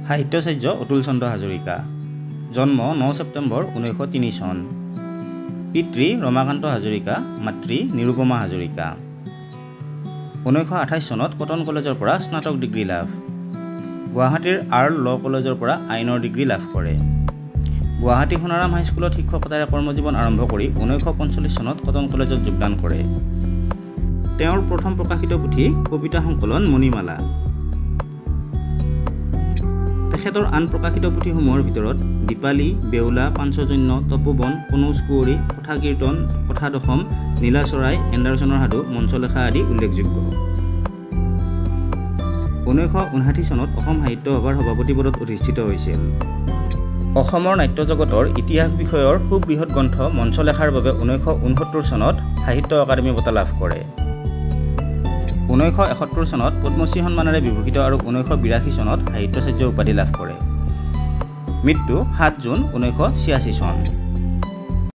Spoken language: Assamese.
সাহিত্যাচাৰ্য অতুল চন্দ্ৰ হাজৰিকা। জন্ম 9 ছেপ্টেম্বৰ 1903 চন। পিতৃ ৰমাকান্ত হাজৰিকা, মাতৃ নিৰুপমা হাজৰিকা। 1928 চনত কটন কলেজৰ পৰা স্নাতক ডিগ্ৰী লাভ। গুৱাহাটীৰ আৰ্ল ল কলেজৰ পৰা আইনৰ ডিগ্ৰী লাভ কৰে। গুৱাহাটী সোণাৰাম হাইস্কুলত শিক্ষকতাৰে কৰ্মজীৱন আৰম্ভ কৰি 1945 চনত কটন কলেজত যোগদান কৰে। তেওঁৰ প্ৰথম প্ৰকাশিত পুথি কবিতা সংকলন মণিমালা। তেখেতৰ আন প্ৰকাশিত পুথিসমূহৰ ভিতৰত দীপালী, বেউলা, পাঞ্চজন্য, তপোবন, কনৌজ কুঁৱৰী, কথা কীৰ্তন, কথা দশম, নীলাচৰাই, এণ্ডাৰছনৰ সাধু, মঞ্চলেখা আদি উল্লেখযোগ্য। 1959 চনত অসম সাহিত্য সভাৰ সভাপতি পদত অধিষ্ঠিত হৈছিল। অসমৰ নাট্য জগতৰ ইতিহাস বিষয়ৰ সুবৃহৎ গ্ৰন্থ মঞ্চলেখাৰ বাবে 1969 চনত সাহিত্য অকাডেমী বঁটা লাভ কৰে। 1971 চনত পদ্মশ্ৰী সন্মানেৰে বিভূষিত আৰু 1982 চনত সাহিত্যাচাৰ্য উপাধি লাভ কৰে। মৃত্যু 7 জুন 1986 চন।